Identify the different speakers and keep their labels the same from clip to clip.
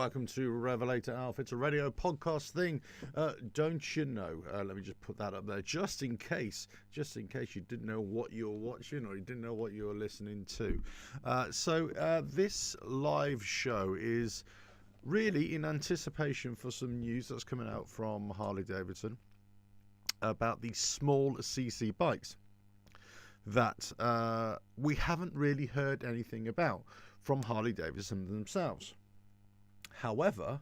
Speaker 1: welcome to Revelator Alpha. It's a radio podcast thing, don't you know? Let me just put that up there, just in case you didn't know what you were watching or you didn't know what you were listening to. So this live show is really in anticipation for some news that's coming out from Harley Davidson about these small CC bikes that we haven't really heard anything about from Harley Davidson themselves. However,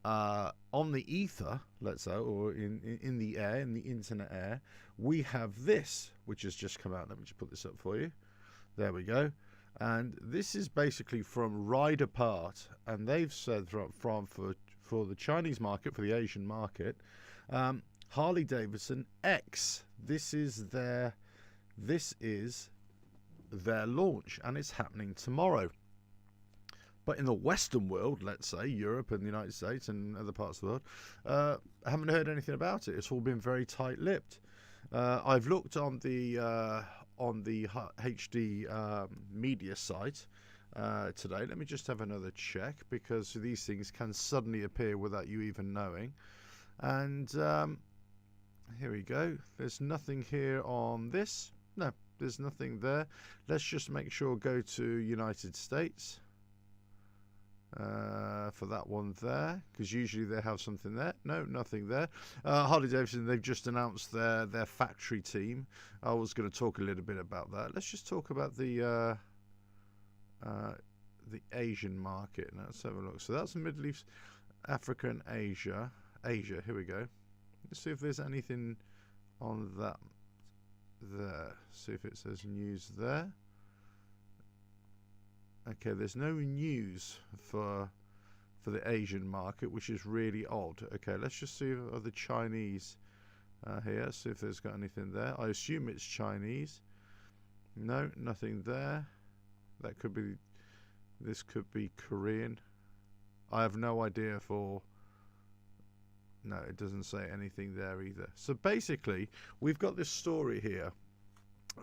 Speaker 1: on the ether, let's say, or in the air, in the internet air, we have this, which has just come out. Let me just put this up for you. There we go. And this is basically from Ride Apart, and they've said for the Chinese market, for the Asian market, Harley Davidson X. This is their launch, and it's happening tomorrow. But in the Western world, let's say Europe and the United States and other parts of the world, I haven't heard anything about it. It's all been very tight-lipped. I've looked on the HD media site today. Let me just have another check, because these things can suddenly appear without you even knowing. And here we go. There's nothing here on this. No, there's nothing there. Let's just make sure go to United States. For that one there, because usually they have something there. No, nothing there. Harley Davidson, they've just announced their factory team. I was going to talk a little bit about that. Let's just talk about the Asian market. Now let's have a look. So that's the Middle East, Africa, and Asia. Here we go. Let's see if there's anything on that there. See if it says news there. Okay, there's no news for the Asian market, which is really odd. Okay, let's just see the Chinese here. See if there's got anything there. I assume it's Chinese. No, nothing there. That could be. This could be Korean. I have no idea for. No, it doesn't say anything there either. So basically, we've got this story here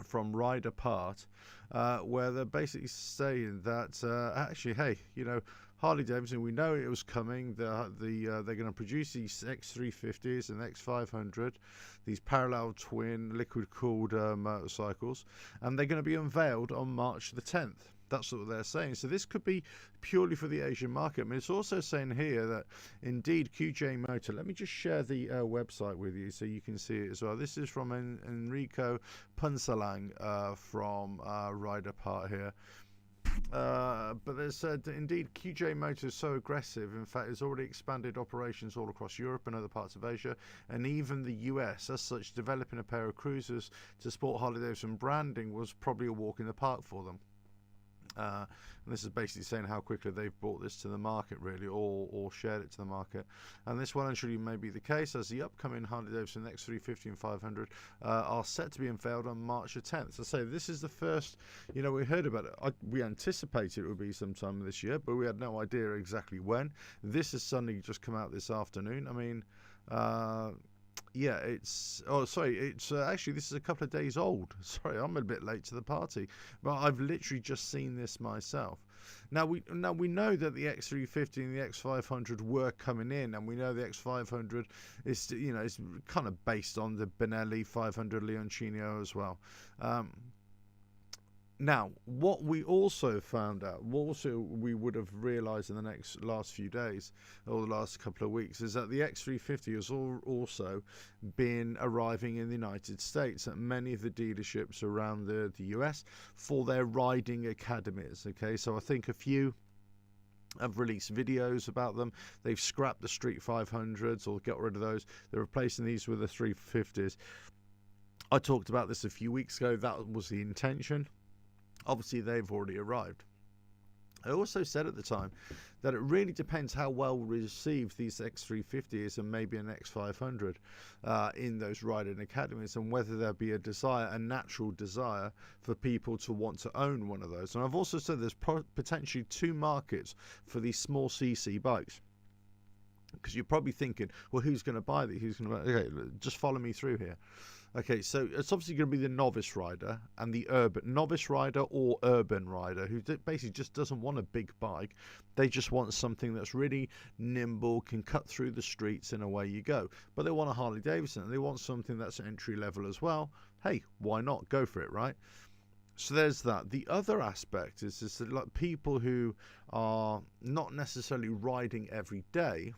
Speaker 1: from Ride Apart, where they're basically saying that actually, hey, you know, Harley Davidson, we know it was coming. They're going to produce these X350s and X500, these parallel twin liquid-cooled motorcycles, and they're going to be unveiled on March the 10th. That's what they're saying. So this could be purely for the Asian market. I mean, it's also saying here that indeed QJ Motor. Let me just share the website with you so you can see it as well. This is from Enrico Punsalang from Ride Apart here. But they said that indeed QJ Motor is so aggressive. In fact, it's already expanded operations all across Europe and other parts of Asia, and even the US. As such, developing a pair of cruisers to support Harley Davidson branding was probably a walk in the park for them. And this is basically saying how quickly they've brought this to the market, really, or shared it to the market. And this well and truly may be the case, as the upcoming Harley Davidson X350 and 500 are set to be unveiled on March the 10th. So say this is the first, you know, we heard about it. We anticipated it would be sometime this year, but we had no idea exactly when. This has suddenly just come out this afternoon. I mean, yeah, it's actually, this is a couple of days old. Sorry, I'm a bit late to the party, but I've literally just seen this myself. Now we know that the X350 and the X500 were coming in, and we know the X500 is, you know, is kind of based on the Benelli 500 Leoncino as well. Now, what we also found out, we would have realised in the last few days or the last couple of weeks, is that the X350 has also been arriving in the United States at many of the dealerships around the US for their riding academies. Okay, so I think a few have released videos about them. They've scrapped the Street 500s or got rid of those. They're replacing these with the 350s. I talked about this a few weeks ago. That was the intention. Obviously, they've already arrived. I also said at the time that it really depends how well received these X350s and maybe an X500 in those riding academies, and whether there be a natural desire for people to want to own one of those. And I've also said there's potentially two markets for these small CC bikes. Because you're probably thinking, well, who's going to buy these? Okay, just follow me through here. Okay, so it's obviously going to be the novice rider and the urban novice rider or urban rider who basically just doesn't want a big bike. They just want something that's really nimble, can cut through the streets, and away you go. But they want a Harley Davidson, and they want something that's entry level as well. Hey, why not? Go for it, right? So there's that. The other aspect is that, like, people who are not necessarily riding every day,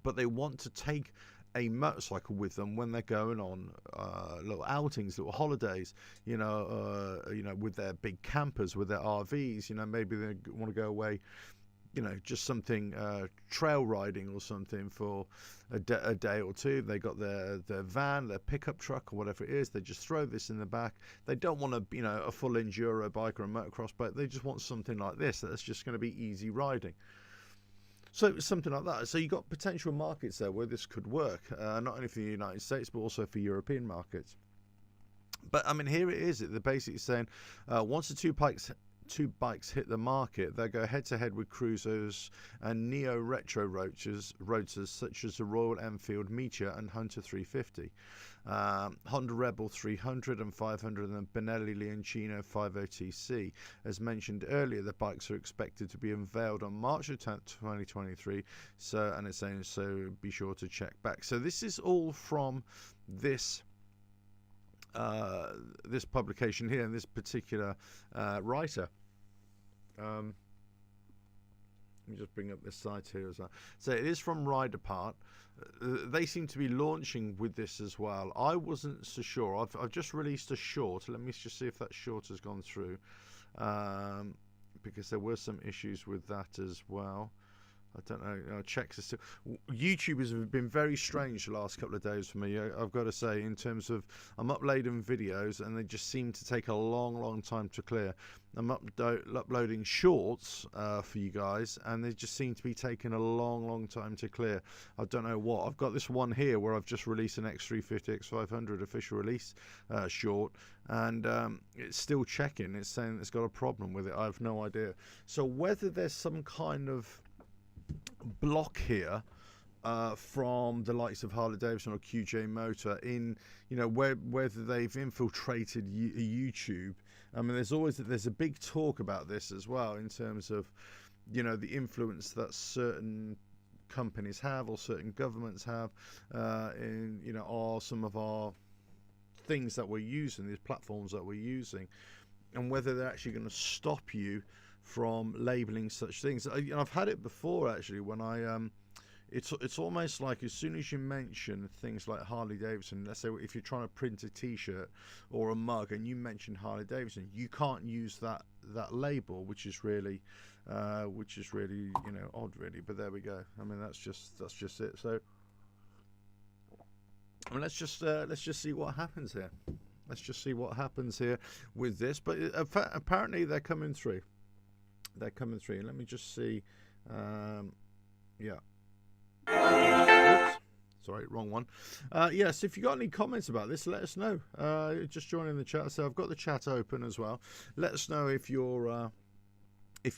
Speaker 1: but they want to take a motorcycle with them when they're going on little outings, little holidays, with their big campers, with their RVs. Maybe they want to go away, just something trail riding or something for a day or two. They got their van, their pickup truck, or whatever it is. They just throw this in the back. They don't want a full enduro bike or a motocross bike. They just want something like this that's just going to be easy riding. So something like that. So you've got potential markets there where this could work, not only for the United States but also for European markets. But I mean, here it is. They're basically saying once the two bikes hit the market, they go head to head with cruisers and neo retro roadsters such as the Royal Enfield Meteor and Hunter 350. Honda Rebel 300 and 500 and Benelli Leoncino 50TC. As mentioned earlier, the bikes are expected to be unveiled on March 10th, 2023. And it's saying, so be sure to check back. So this is all from this this publication here and this particular writer. Let me just bring up this site here as well. So it is from Ride Apart. They seem to be launching with this as well. I wasn't so sure. I've just released a short. Let me just see if that short has gone through, because there were some issues with that as well. I don't know. Checks are still. YouTube has been very strange the last couple of days for me. I've got to say, in terms of I'm uploading videos and they just seem to take a long time to clear. I'm uploading shorts for you guys, and they just seem to be taking a long time to clear. I don't know what. I've got this one here where I've just released an X350 X500 official release short, and it's still checking. It's saying it's got a problem with it. I have no idea. So whether there's some kind of block here from the likes of Harley Davidson or QJ Motor in whether they've infiltrated YouTube. I mean, there's a big talk about this as well in terms of the influence that certain companies have or certain governments have in are some of our things that we're using, these platforms that we're using, and whether they're actually going to stop you from labeling such things. I've had it before actually when it's almost like as soon as you mention things like Harley Davidson, let's say if you're trying to print a t-shirt or a mug and you mention Harley Davidson, you can't use that label, which is really odd really. But there we go. I mean, that's just it. So I mean, let's just see what happens here. Let's just see what happens here with this. But apparently they're coming through. Let me just see. Yeah. Oops. Sorry, wrong one. Yes, if you got any comments about this, let us know. Just join in the chat. So I've got the chat open as well. Let us know if you're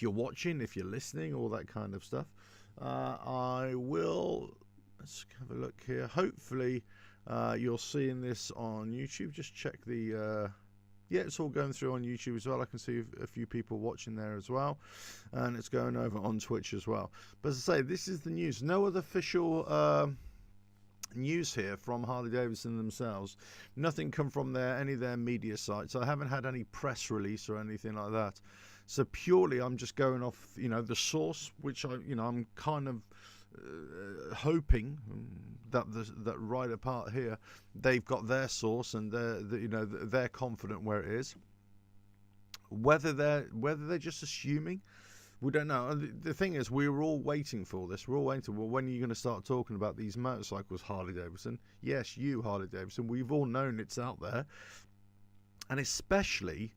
Speaker 1: watching, if you're listening, all that kind of stuff. I will. Let's have a look here. Hopefully, you're seeing this on YouTube. Just check the. Yeah, it's all going through on YouTube as well. I can see a few people watching there as well. And it's going over on Twitch as well. But as I say, this is the news. No other official news here from Harley Davidson themselves. Nothing come from any of their media sites. I haven't had any press release or anything like that. So purely I'm just going off, the source, which I'm kind of hoping that Ride Apart here, they've got their source and they're confident where it is. Whether they're just assuming, we don't know. The thing is, we were all waiting for this. We're all waiting for, well, when are you going to start talking about these motorcycles, Harley Davidson? Yes, you, Harley Davidson. We've all known it's out there, and especially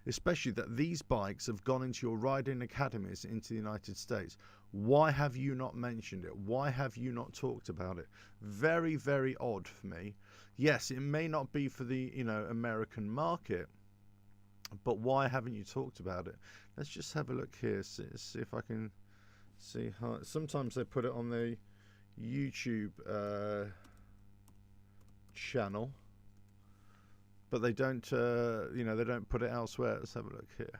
Speaker 1: that these bikes have gone into your riding academies into the United States. Why have you not mentioned it? Why have you not talked about it? Very, very odd for me. Yes, it may not be for the American market, but why haven't you talked about it? Let's just have a look here, see if I can see how. Sometimes they put it on the YouTube channel. but they don't, you know, they don't put it elsewhere. Let's have a look here.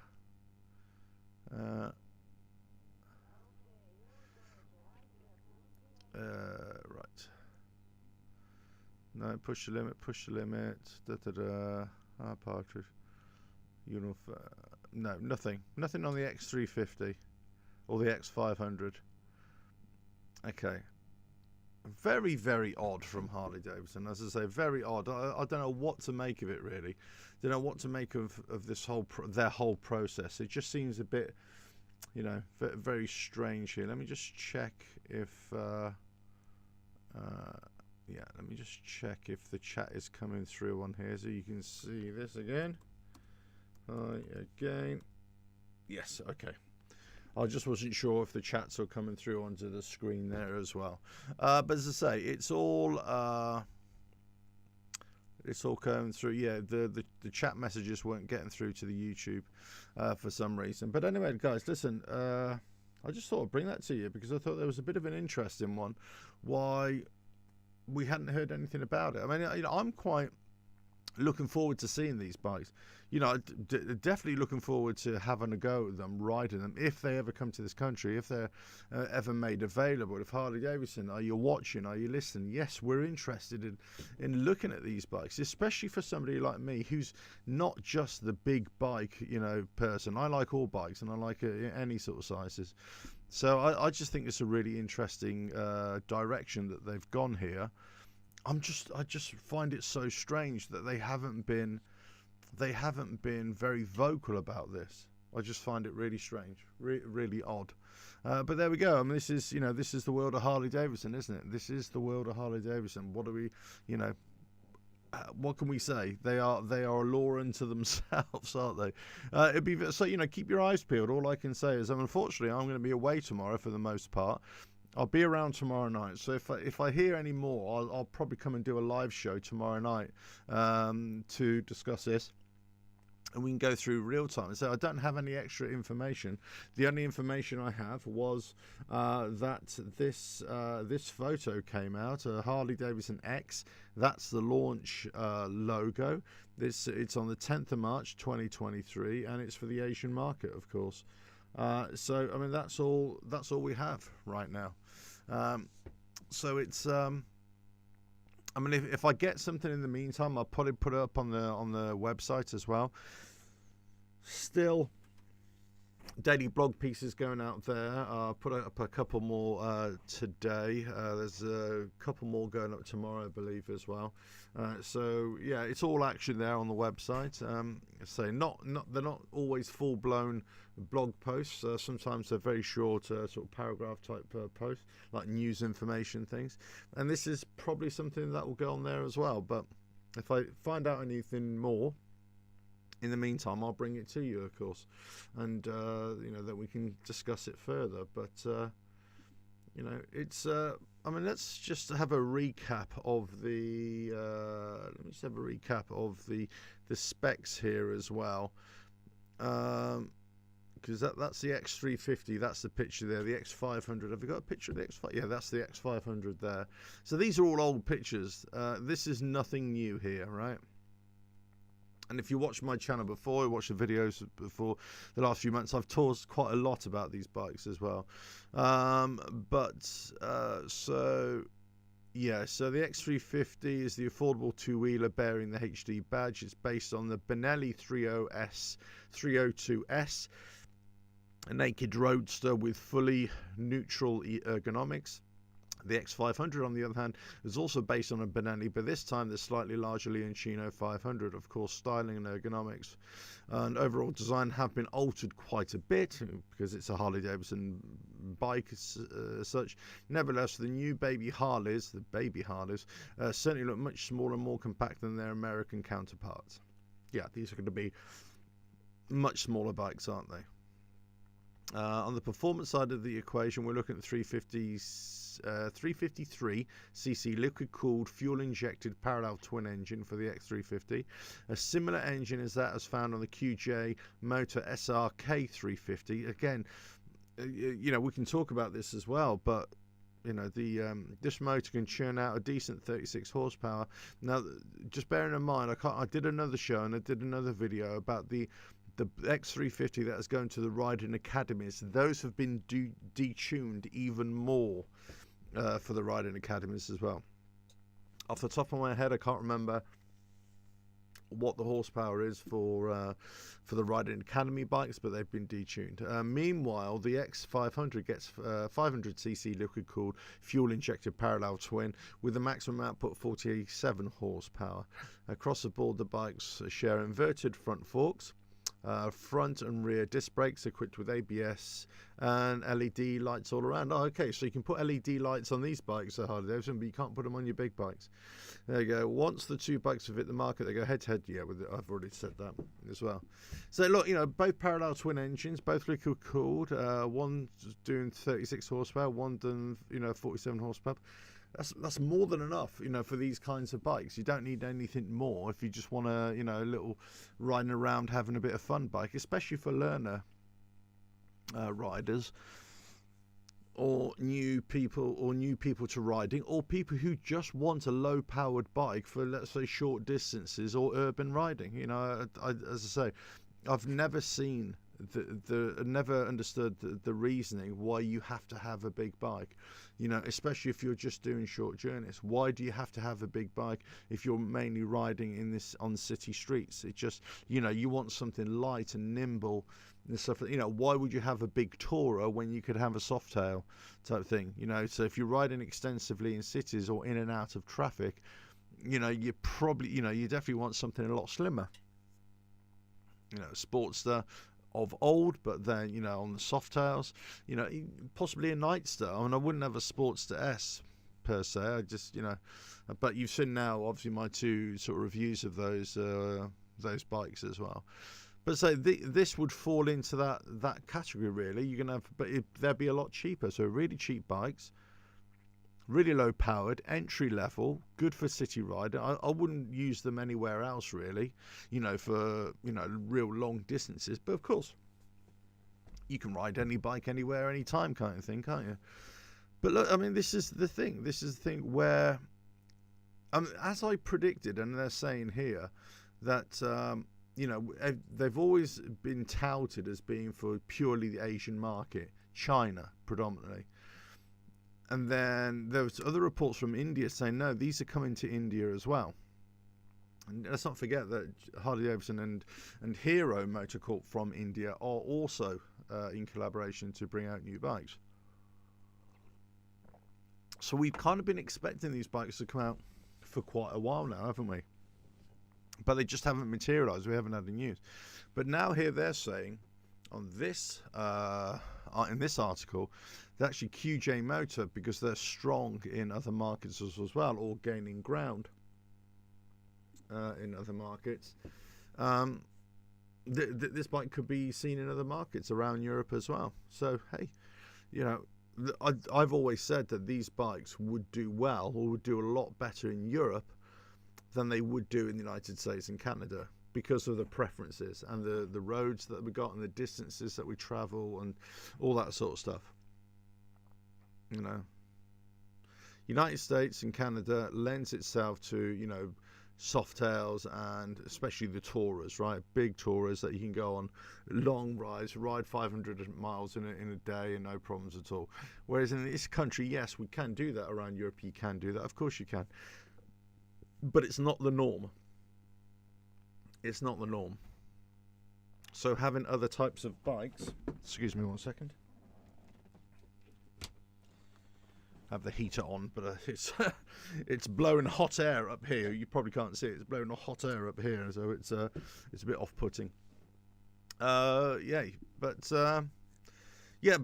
Speaker 1: Right. No, push the limit, push the limit. Da da da. Partridge. No, nothing. Nothing on the X350 or the X500. Okay. Very, very odd from Harley Davidson. As I say, very odd. I don't know what to make of it, really. Don't know what to make of this their whole process. It just seems a bit, you know, very strange here. Let me just check if yeah, let me just check if the chat is coming through on here so you can see this again. Hi again. Yes, okay. I just wasn't sure if the chats are coming through onto the screen there as well. But as I say, it's all coming through. Yeah, the chat messages weren't getting through to the YouTube for some reason. But anyway, guys, listen. I just thought I'd bring that to you because I thought there was a bit of an interesting one. Why we hadn't heard anything about it. I mean, you know, I'm quite looking forward to seeing these bikes. You know, definitely looking forward to having a go at them, riding them, if they ever come to this country, if they're ever made available. If Harley Davidson, are you watching, are you listening? Yes, we're interested in looking at these bikes, especially for somebody like me who's not just the big bike, you know, person. I like all bikes and I like any sort of sizes. So I just think it's a really interesting direction that they've gone here. I just find it so strange that they haven't been very vocal about this. I just find it really strange, really odd. But there we go. I mean, this is the world of Harley Davidson, isn't it? This is the world of Harley Davidson. What do we, you know, what can we say? They are a law unto themselves, aren't they? It'd be so, you know, keep your eyes peeled. All I can say is, unfortunately, I'm going to be away tomorrow for the most part. I'll be around tomorrow night, so if I hear any more, I'll probably come and do a live show tomorrow night to discuss this, and we can go through real time. So I don't have any extra information. The only information I have was that this photo came out, a Harley Davidson X. That's the launch logo. It's on the 10th of March 2023, and it's for the Asian market, of course. So I mean, that's all we have right now. So it's I mean, if I get something in the meantime, I'll probably put it up on the website as well. Still, daily blog pieces going out there. I'll put up a couple more today. There's a couple more going up tomorrow, I believe, as well. So yeah, it's all action there on the website. So they're not always full blown blog posts. Sometimes they're very short, sort of paragraph type posts, like news information things. And this is probably something that will go on there as well. But if I find out anything more, in the meantime, I'll bring it to you, of course, and you know, that we can discuss it further. But you know, it's I mean, let's just have a recap of the let me just have a recap of the specs here as well, because that's the X350. That's the picture there. The X500. Have we got a picture of the X5? Yeah, that's the X500 there. So these are all old pictures. This is nothing new here, right? And if you watch my channel before, you watch the videos before the last few months, I've talked quite a lot about these bikes as well. So yeah, so the X350 is the affordable two-wheeler bearing the HD badge. It's based on the Benelli 302S, a naked roadster with fully neutral ergonomics. The X500, on the other hand, is also based on a Benelli, but this time the slightly larger Leoncino 500. Of course, styling and ergonomics and overall design have been altered quite a bit because it's a Harley Davidson bike as such. Nevertheless, the new baby Harleys, certainly look much smaller and more compact than their American counterparts. Yeah, these are going to be much smaller bikes, aren't they? On the performance side of the equation, we're looking at 353cc liquid-cooled, fuel-injected parallel twin engine for the X350. A similar engine as that as found on the QJ Motor SRK 350. Again, you know, we can talk about this as well, but you know, this motor can churn out a decent 36 horsepower. Now, just bearing in mind, I did another show and I did another video about the X350 that is going to the riding academies. Those have been detuned even more for the riding academies as well. Off the top of my head, I can't remember what the horsepower is for the riding academy bikes, but they've been detuned. Meanwhile, the X500 gets 500cc liquid cooled fuel injected parallel twin with a maximum output 47 horsepower. Across the board, the bikes share inverted front forks, front and rear disc brakes equipped with ABS, and LED lights all around. Oh, okay, so you can put LED lights on these bikes, Harley Davidson, but you can't put them on your big bikes. There you go. Once the two bikes have hit the market, they go head to head. Yeah, I've already said that as well. So look, you know, both parallel twin engines, both liquid cooled. One doing 36 horsepower, one doing 47 horsepower. That's more than enough, for these kinds of bikes. You don't need anything more if you just want a a little riding around, having a bit of fun bike, especially for learner riders, or new people to riding, or people who just want a low powered bike for, let's say, short distances or urban riding. As I say, I've never seen never understood the reasoning why you have to have a big bike, especially if you're just doing short journeys. Why do you have to have a big bike if you're mainly riding on city streets? It just, you want something light and nimble and stuff. Why would you have a big tourer when you could have a Softail type thing? So if you're riding extensively in cities or in and out of traffic, you probably, you definitely want something a lot slimmer. Sportster of old, but then on the Softails, possibly a Nightster. I mean, I wouldn't have a Sportster S per se. I just but you've seen now obviously my two sort of reviews of those bikes as well. But so this would fall into that category really. You're gonna have, but they'd be a lot cheaper. So really cheap bikes, really low powered, entry level, good for city riding. I wouldn't use them anywhere else really, for real long distances. But of course, you can ride any bike anywhere, anytime, kind of thing, can't you? But look, I mean, this is the thing. This is the thing where, as I predicted, and they're saying here that they've always been touted as being for purely the Asian market, China predominantly. And then there was other reports from India saying, no, these are coming to India as well. And let's not forget that Harley Davidson and Hero Motor Corp from India are also in collaboration to bring out new bikes. So we've kind of been expecting these bikes to come out for quite a while now, haven't we? But they just haven't materialized. We haven't had the news. But now here they're saying on this in this article that actually QJ Motor, because they're strong in other markets as well, or gaining ground in other markets, this bike could be seen in other markets around Europe as well. So hey, I've always said that these bikes would do well, or would do a lot better in Europe than they would do in the United States and Canada, because of the preferences and the roads that we got and the distances that we travel and all that sort of stuff. United States and Canada lends itself to Softails, and especially the tourers, right? Big tourers that you can go on long rides, ride 500 miles in a day and no problems at all. Whereas in this country, yes, we can do that. Around Europe, you can do that. Of course you can. But it's not the norm. It's not the norm. So having other types of bikes, excuse me 1 second. Have the heater on, but it's blowing hot air up here. You probably can't see it. It's blowing hot air up here, so it's a bit off-putting. But I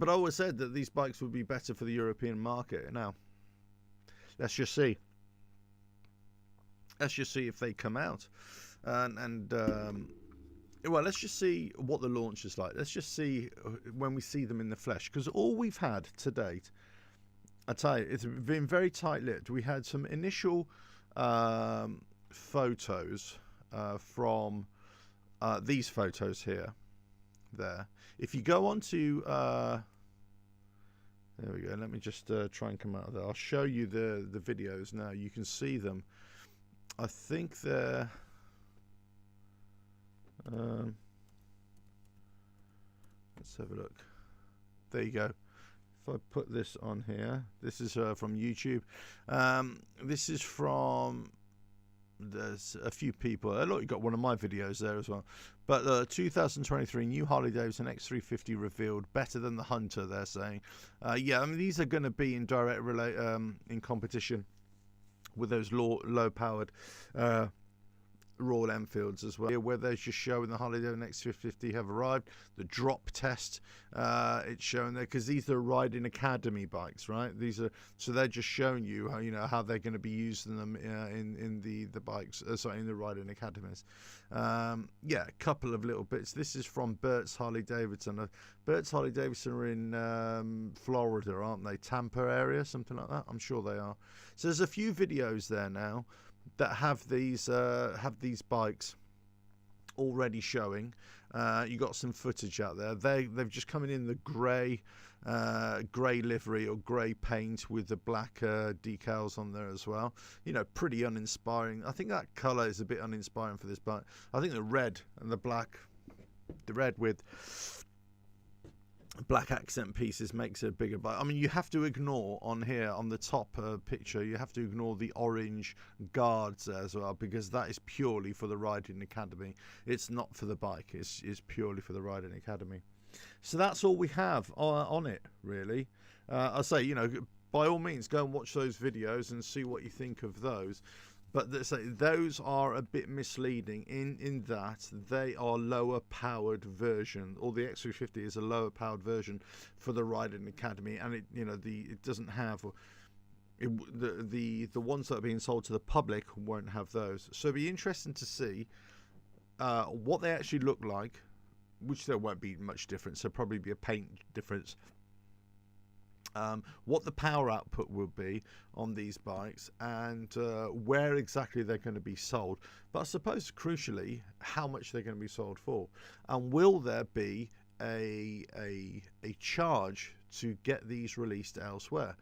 Speaker 1: always said that these bikes would be better for the European market. Now, let's just see. Let's just see if they come out, well, let's just see what the launch is like. Let's just see when we see them in the flesh, because all we've had to date, I tell you, it's been very tight-lipped. We had some initial photos from these photos here, there. If you go on to There we go. Let me just try and come out of there. I'll show you the videos now. You can see them. I think they're... let's have a look. There you go. If I put this on here, this is from YouTube. This is from... There's a few people. Look, you got one of my videos there as well. But 2023 new Harley Davidson X350 revealed, better than the Hunter. They're saying, yeah. I mean, these are going to be in direct in competition with those low-powered Royal Enfields as well, where they're just showing the Harley Davidson X350 have arrived. The drop test, it's showing there, because these are riding academy bikes, right? These are, so they're just showing you how, how they're going to be using them in the bikes, sorry, in the riding academies. Yeah, a couple of little bits. This is from Bert's Harley Davidson. Bert's Harley Davidson are in Florida, aren't they? Tampa area, something like that. I'm sure they are. So there's a few videos there now that have these bikes already showing. You got some footage out there. They've just come in the grey livery or grey paint with the black decals on there as well. Pretty uninspiring. I think that colour is a bit uninspiring for this bike. I think the red and the black, the red with black accent pieces makes it a bigger bike. I mean, you have to ignore on here, on the top picture, you have to ignore the orange guards as well, because that is purely for the riding academy. It's not for the bike. It's purely for the riding academy. So that's all we have on it, really. I say, by all means, go and watch those videos and see what you think of those. But those are a bit misleading in that they are lower powered version, or the X350 is a lower powered version for the Riding Academy, and it doesn't have the ones that are being sold to the public won't have those. So it'll be interesting to see what they actually look like, which there won't be much difference. There'll probably be a paint difference. What the power output will be on these bikes, and where exactly they're going to be sold, but I suppose crucially how much they're going to be sold for, and will there be a charge to get these released elsewhere?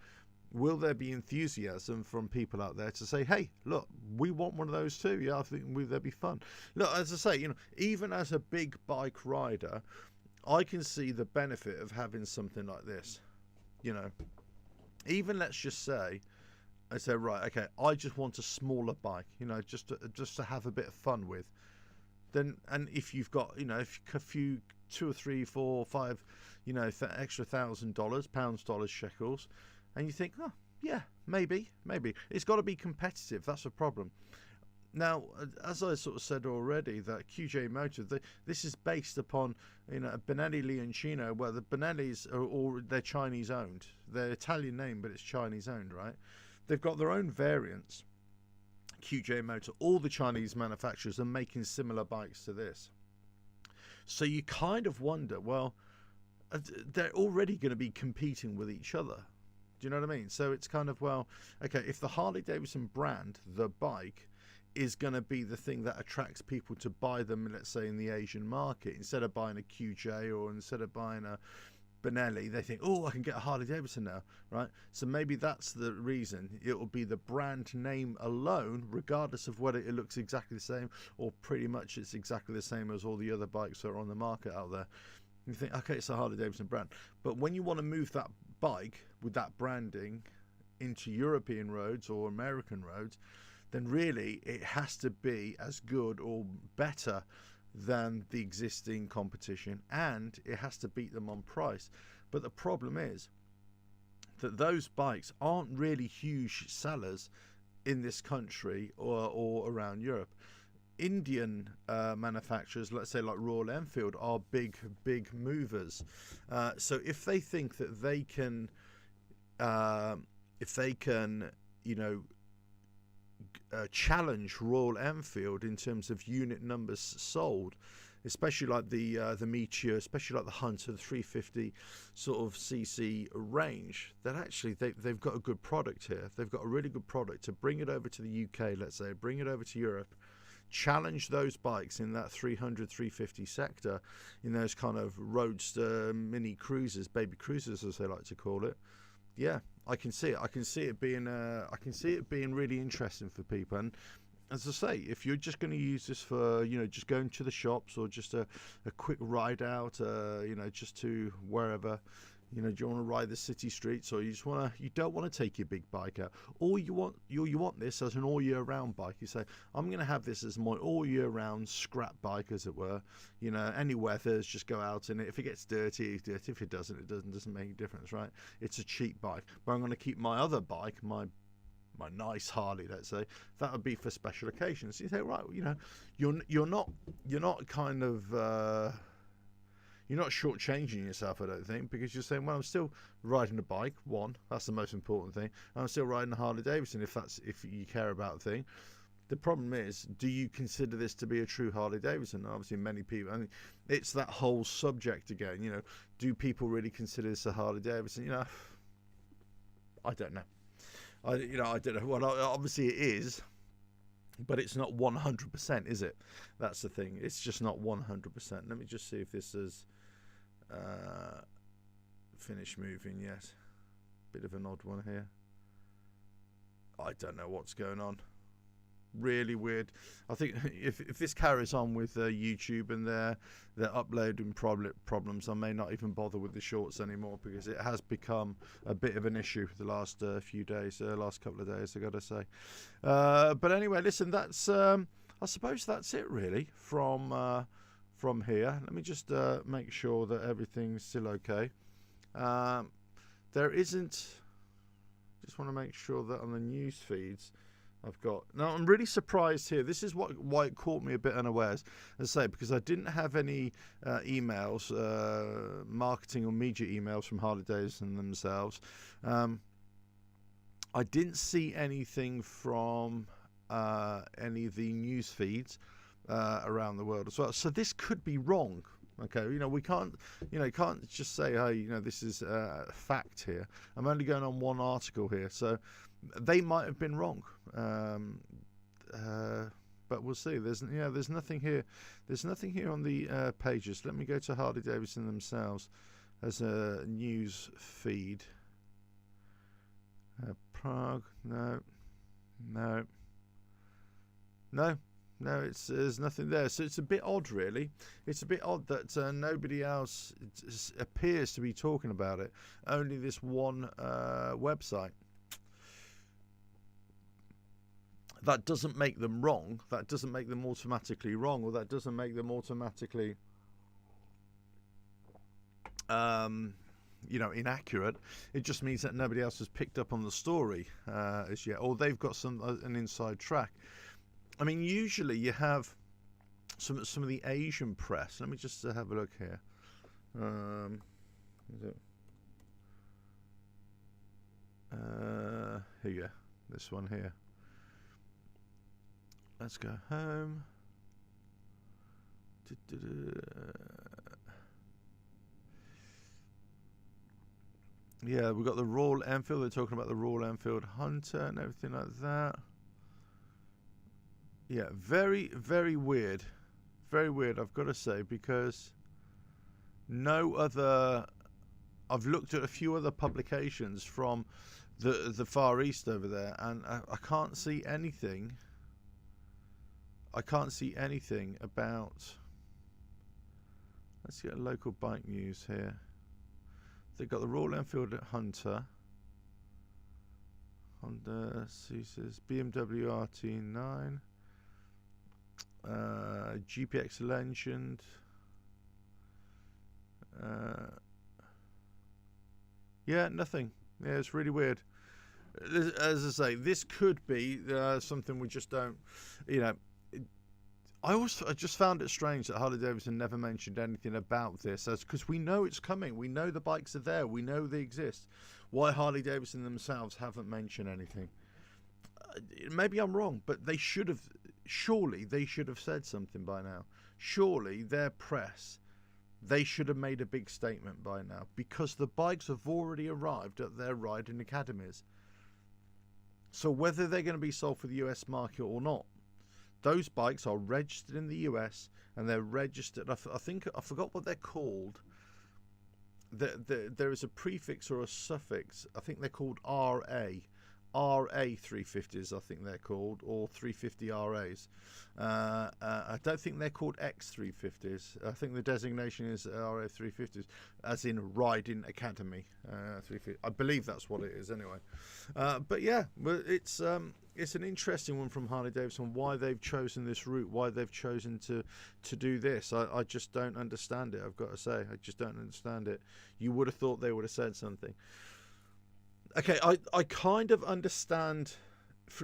Speaker 1: Will there be enthusiasm from people out there to say, hey, look, we want one of those too? Yeah, I think that'd be fun. Look, as I say, even as a big bike rider, I can see the benefit of having something like this. Even let's just say, I say, right, okay, I just want a smaller bike, just to have a bit of fun with. Then, and if you've got, if a few, 2 or 3, 4, 5, extra $1,000, pounds, dollars, shekels, and you think, oh, yeah, maybe, it's got to be competitive. That's a problem. Now, as I sort of said already, that QJ Motor, this is based upon, Benelli Leoncino, where the Benellis they're Chinese owned. They're Italian name, but it's Chinese owned, right? They've got their own variants, QJ Motor. All the Chinese manufacturers are making similar bikes to this. So you kind of wonder, well, they're already going to be competing with each other. Do you know what I mean? So it's kind of, well, okay, if the Harley Davidson brand, the bike, is going to be the thing that attracts people to buy them, let's say in the Asian market, instead of buying a QJ or instead of buying a Benelli, they think, oh, I can get a Harley Davidson now, right? So maybe that's the reason. It will be the brand name alone, regardless of whether it looks exactly the same or pretty much it's exactly the same as all the other bikes that are on the market out there. You think, okay, it's a Harley Davidson brand. But when you want to move that bike with that branding into European roads or American roads, then really it has to be as good or better than the existing competition, and it has to beat them on price. But the problem is that those bikes aren't really huge sellers in this country or around Europe. Indian manufacturers, let's say like Royal Enfield, are big movers. So if they think that they can, challenge Royal Enfield in terms of unit numbers sold, especially like the Meteor, especially like the Hunter, the 350 sort of cc range, that actually they've got a good product here. They've got a really good product to bring it over to the UK, let's say, bring it over to Europe. challenge those bikes in that 300, 350 sector, in those kind of roadster mini cruisers, baby cruisers as they like to call it. Yeah, I can see it. I can see it being really interesting for people. And as I say, if you're just going to use this for, just going to the shops, or just a quick ride out, just to wherever, do you want to ride the city streets, or you don't want to take your big bike out, or you want this as an all year round bike. You say, I'm going to have this as my all year round scrap bike, as it were. Any weathers, just go out in it. If it gets dirty, it's dirty. If it doesn't, it doesn't make a difference, right? It's a cheap bike, but I'm going to keep my other bike, my nice Harley, let's say, that would be for special occasions. You say, right, you're not kind of you're not shortchanging yourself, I don't think, because you're saying, well, I'm still riding a bike. One, that's the most important thing. I'm still riding a Harley Davidson, if you care about the thing. The problem is, do you consider this to be a true Harley Davidson? Obviously, many people. I mean, it's that whole subject again. Do people really consider this a Harley Davidson? I don't know. I don't know. Well, obviously it is, but it's not 100%, is it? That's the thing. It's just not 100%. Let me just see if this is finished moving. Yes, bit of an odd one here. I don't know what's going on. Really weird. I think if this carries on with YouTube and their uploading problems, I may not even bother with the shorts anymore, because it has become a bit of an issue the last few days, last couple of days, I gotta say. But anyway, listen, that's I suppose that's it really from here. Let me just make sure that everything's still okay. There isn't. Just want to make sure that on the news feeds I've got. Now, I'm really surprised here. This is why it caught me a bit unawares, as I say, because I didn't have any emails, marketing or media emails from Harley Davidson themselves. I didn't see anything from any of the news feeds around the world as well. So this could be wrong. Okay, we can't just say, hey, this is fact here. I'm only going on one article here, so they might have been wrong. But we'll see. There's nothing here. There's nothing here on the pages. Let me go to Harley Davidson themselves as a news feed. Prague, no. There's nothing there. So it's a bit odd, really. It's a bit odd that nobody else appears to be talking about it. Only this one website. That doesn't make them wrong. That doesn't make them automatically wrong, or that doesn't make them automatically, inaccurate. It just means that nobody else has picked up on the story as yet, or they've got an inside track. I mean, usually you have some of the Asian press. Let me just have a look here. Here you go. This one here. Let's go home. Yeah, we've got the Royal Enfield. They're talking about the Royal Enfield Hunter and everything like that. Yeah, very, very weird. Very weird, I've got to say, because no other... I've looked at a few other publications from the Far East over there, and I can't see anything... I can't see anything about... Let's get a local bike news here. They've got the Royal Enfield Hunter. Honda Caesars, BMW RT9. GPX Legend. Yeah, nothing. Yeah, it's really weird. As I say, this could be something we just don't, I just found it strange that Harley Davidson never mentioned anything about this, because we know it's coming. We know the bikes are there. We know they exist. Why Harley Davidson themselves haven't mentioned anything? Maybe I'm wrong, but they should have. Surely they should have said something by now. Surely their press, they should have made a big statement by now, because the bikes have already arrived at their riding academies. So whether they're going to be sold for the US market or not, those bikes are registered in the US, and they're registered. I think I forgot what they're called. There is a prefix or a suffix. I think they're called RA 350s, I think they're called, or 350 RAs. I don't think they're called X350s. I think the designation is RA 350s, as in Riding Academy 350. I believe that's what it is anyway. But yeah, it's an interesting one from Harley Davidson. Why they've chosen this route, why they've chosen to do this. I just don't understand it. I've got to say, I just don't understand it. You would have thought they would have said something. Okay, I kind of understand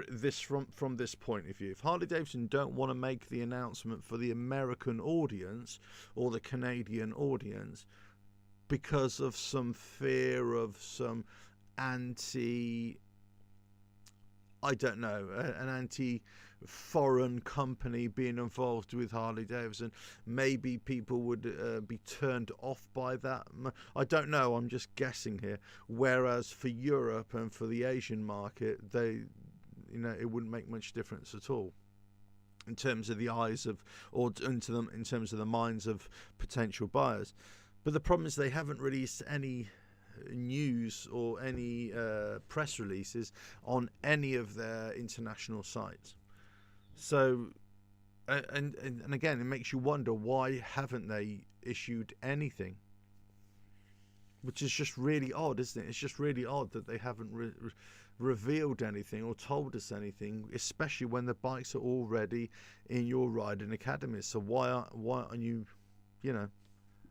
Speaker 1: this from this point of view. If Harley Davidson don't want to make the announcement for the American audience or the Canadian audience because of some fear of some an anti-foreign company being involved with Harley Davidson, maybe people would be turned off by that. I don't know, I'm just guessing here. Whereas for Europe and for the Asian market, it wouldn't make much difference at all in terms of the eyes of, or in terms of the minds of potential buyers. But the problem is they haven't released any news or any press releases on any of their international sites. So and again, it makes you wonder, why haven't they issued anything, which is just really odd, isn't it? It's just really odd that they haven't revealed anything or told us anything, especially when the bikes are already in your riding academy. So why aren't you,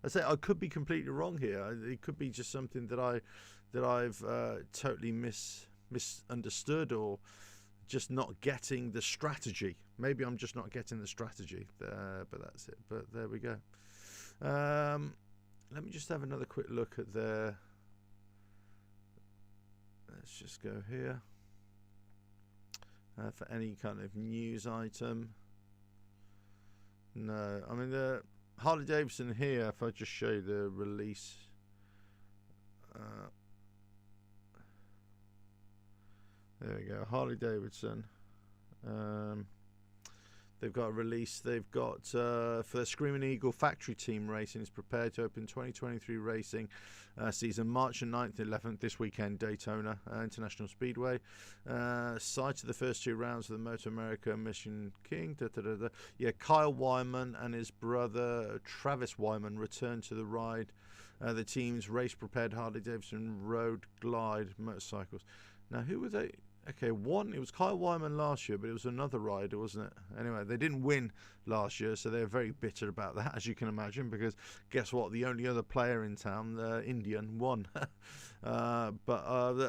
Speaker 1: I say, I could be completely wrong here. It could be just something that I've totally misunderstood, or just not getting the strategy. Maybe I'm just not getting the strategy. But that's it. But there we go. Let me just have another quick look at their. Let's just go here for any kind of news item. No, I mean the Harley Davidson here. If I just show you the release. There we go, Harley Davidson. They've got a release. They've got for the Screaming Eagle Factory Team Racing is prepared to open 2023 racing season March 9th and 11th this weekend, Daytona International Speedway. Site of the first two rounds of the Motor America Mission King. Yeah, Kyle Wyman and his brother Travis Wyman return to the ride. The team's race-prepared Harley Davidson Road Glide motorcycles. Now, who were they? Okay, it was Kyle Wyman last year, but it was another rider, wasn't it? Anyway, they didn't win last year, so they're very bitter about that, as you can imagine, because guess what? The only other player in town, the Indian, won. But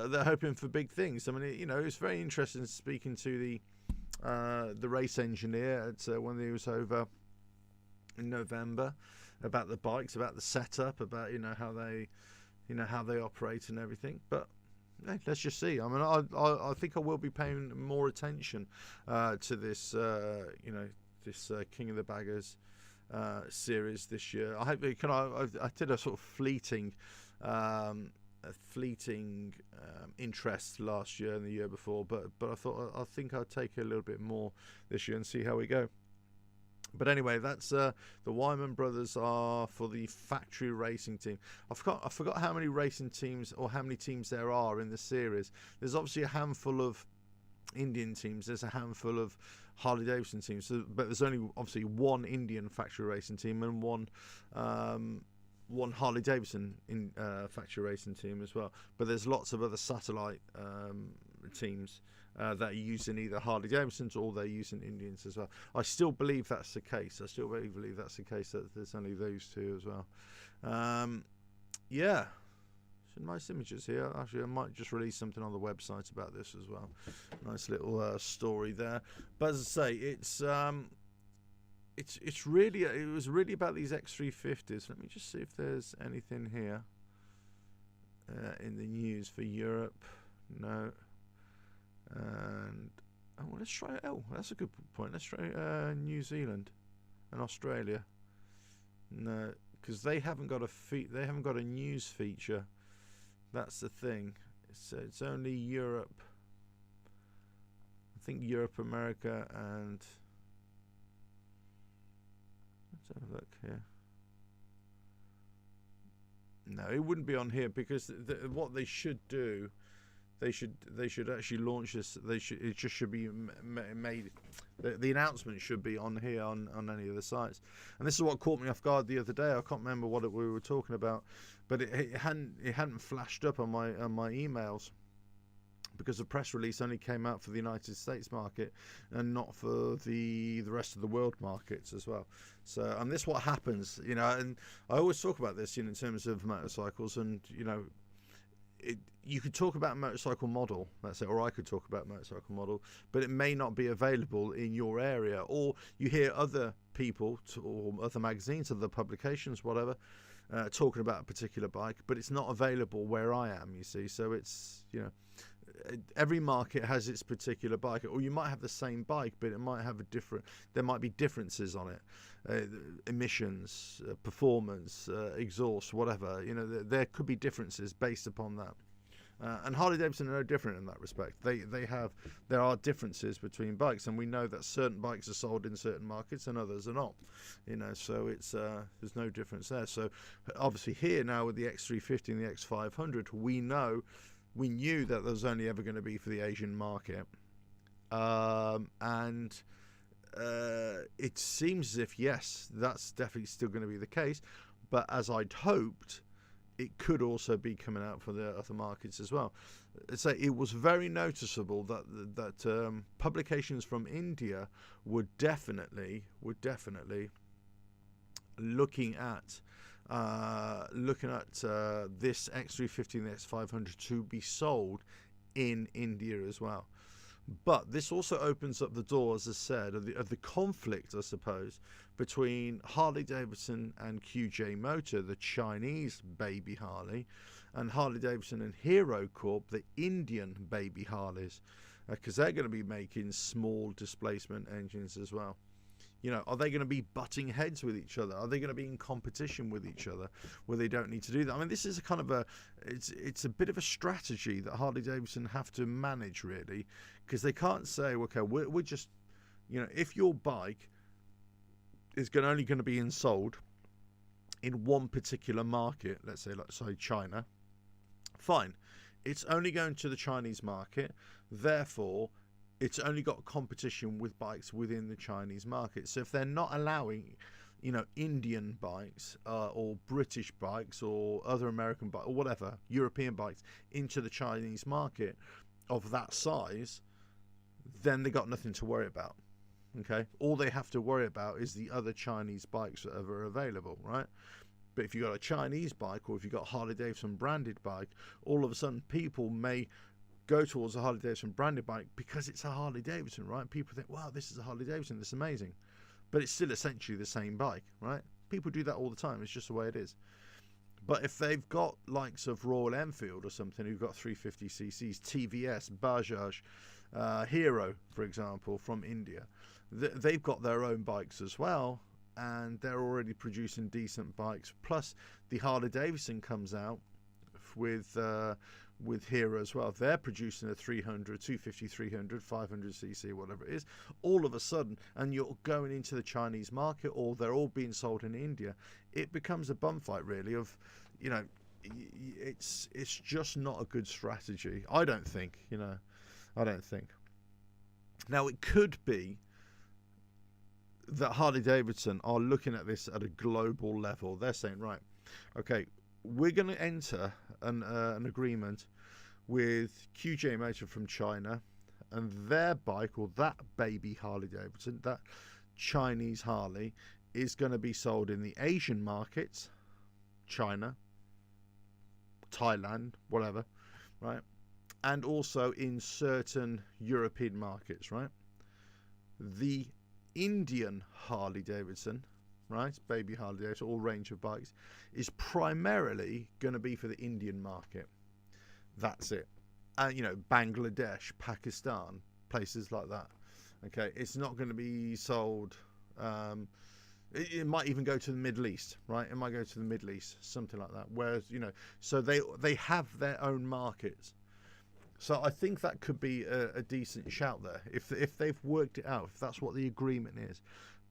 Speaker 1: they're hoping for big things. I mean, it's very interesting speaking to the race engineer when he was over in November about the bikes, about the setup, about how they operate and everything. But hey, let's just see. I mean, I think I will be paying more attention to this, this King of the Baggers series this year. I did a sort of fleeting interest last year and the year before, but I think I'll take a little bit more this year and see how we go. But anyway, that's the Wyman brothers are for the factory racing team. I forgot how many racing teams or how many teams there are in the series. There's obviously a handful of Indian teams. There's a handful of Harley Davidson teams. But there's only obviously one Indian factory racing team and one Harley Davidson factory racing team as well. But there's lots of other satellite teams that are using either Harley Davidsons or they're using Indians as well. I still believe that's the case. I still really believe that's the case, that there's only those two as well. Yeah, some nice images here. Actually, I might just release something on the website about this as well. Nice little story there. But as I say, it was really about these X350s. Let me just see if there's anything here in the news for Europe. No. And let's try. Oh, that's a good point. Let's try New Zealand and Australia. No, because they haven't got a news feature. That's the thing. It's only Europe. I think Europe, America, and Let's have a look here. No, it wouldn't be on here because what they should do, they should actually launch this. It just should be made. The announcement should be on here on any of the sites. And this is what caught me off guard the other day. I can't remember what we were talking about, but it hadn't flashed up on my emails, because the press release only came out for the United States market and not for the rest of the world markets as well. So, and this is what happens, you know, and I always talk about this, you know, in terms of motorcycles, and, you know, you could talk about motorcycle model, that's it, or I could talk about motorcycle model, but it may not be available in your area, or you hear other people or other magazines, other publications, whatever, talking about a particular bike, but it's not available where I am, you see. So it's, you know, every market has its particular bike, or you might have the same bike, but it might have there might be differences on it, emissions, performance, exhaust, whatever, you know, there could be differences based upon that. And Harley Davidson are no different in that respect. There are differences between bikes, and we know that certain bikes are sold in certain markets and others are not, you know, so it's there's no difference there. So obviously here now with the X350 and the X500, we knew that there was only ever going to be for the Asian market, and it seems as if, yes, that's definitely still going to be the case, but as I'd hoped, it could also be coming out for the other markets as well. So it was very noticeable that publications from India were definitely looking at this X350 and the X500 to be sold in India as well. But this also opens up the door, as I said, of the conflict, I suppose, between Harley Davidson and QJ Motor, the Chinese baby Harley, and Harley Davidson and Hero Corp, the Indian baby Harleys, because they're going to be making small displacement engines as well. You know, are they going to be butting heads with each other? Are they going to be in competition with each other where they don't need to do that? I mean, this is a kind of it's a bit of a strategy that Harley Davidson have to manage, really, because they can't say, okay, we're just, you know, if your bike is only going to be sold in one particular market, let's say China, fine, it's only going to the Chinese market, therefore it's only got competition with bikes within the Chinese market. So if they're not allowing, you know, Indian bikes or British bikes or other American bikes or whatever, European bikes into the Chinese market of that size, then they got nothing to worry about. Okay, all they have to worry about is the other Chinese bikes that are available, right? But if you've got a Chinese bike, or if you've got a Harley Davidson branded bike, all of a sudden people may go towards a Harley Davidson branded bike because it's a Harley Davidson, right? People think, wow, this is a Harley Davidson, this is amazing. But it's still essentially the same bike, right? People do that all the time, it's just the way it is. But if they've got likes of Royal Enfield or something, who've got 350cc's, TVS, Bajaj, Hero, for example, from India, they've got their own bikes as well, and they're already producing decent bikes. Plus, the Harley Davidson comes out with Hero as well. They're producing a 300, 250, 300, 500cc, whatever it is, all of a sudden, and you're going into the Chinese market, or they're all being sold in India. It becomes a bum fight, really, of, you know, it's just not a good strategy. I don't think, you know, I don't think. Now, it could be that Harley Davidson are looking at this at a global level. They're saying, right, okay, we're going to enter an agreement with QJ Motor from China, and their bike, or that baby Harley Davidson, that Chinese Harley, is going to be sold in the Asian markets, China, Thailand, whatever, right? And also in certain European markets, right? The Indian Harley Davidson, right, baby Harley Davidson, all range of bikes, is primarily going to be for the Indian market. That's it. And, you know, Bangladesh, Pakistan, places like that. Okay, it's not going to be sold. It might even go to the Middle East, right? It might go to the Middle East, something like that. Whereas, you know, so they have their own markets. So I think that could be a decent shout there, if they've worked it out, if that's what the agreement is.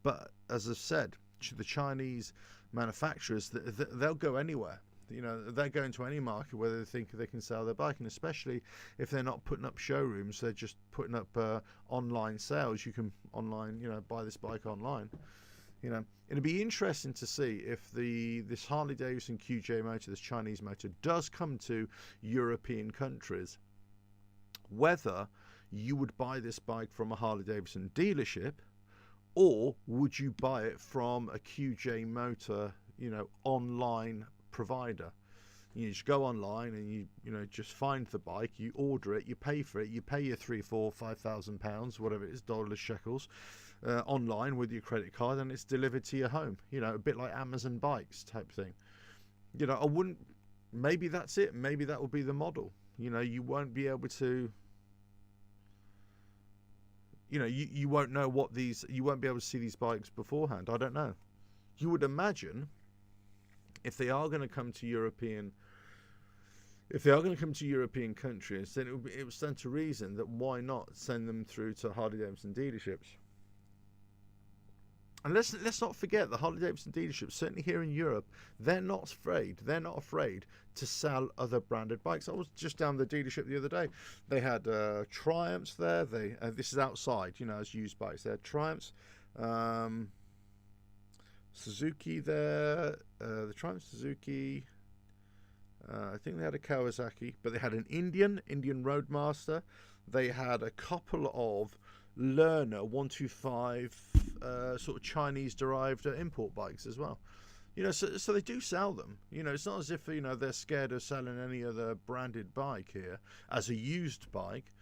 Speaker 1: But as I've said, the Chinese manufacturers, they'll go anywhere. You know, they're going to any market where they think they can sell their bike, and especially if they're not putting up showrooms, they're just putting up online sales. You can online, you know, buy this bike online. You know, it'd be interesting to see if this Harley Davidson QJ motor, this Chinese motor, does come to European countries, whether you would buy this bike from a Harley Davidson dealership, or would you buy it from a QJ motor, you know, online provider. You just go online and you know, just find the bike, you order it, you pay for it, you pay your £3,000, £4,000, £5,000, whatever it is, dollars, shekels, online with your credit card, and it's delivered to your home. You know, a bit like Amazon bikes type thing. You know, I wouldn't. Maybe that's it. Maybe that will be the model. You know, you won't be able to. You know, you won't know what these. You won't be able to see these bikes beforehand. I don't know. You would imagine, if they are going to come to European countries, then it would stand to reason that why not send them through to Harley Davidson dealerships. And let's not forget the Harley Davidson dealerships, certainly here in Europe, they're not afraid to sell other branded bikes. I was just down the dealership the other day. They had Triumphs there. This is outside, you know, as used bikes. They had Triumphs, Suzuki there, the Triumph Suzuki. I think they had a Kawasaki, but they had an Indian Roadmaster. They had a couple of Lerner 125 sort of Chinese-derived import bikes as well. You know, so they do sell them. You know, it's not as if, you know, they're scared of selling any other branded bike here as a used bike,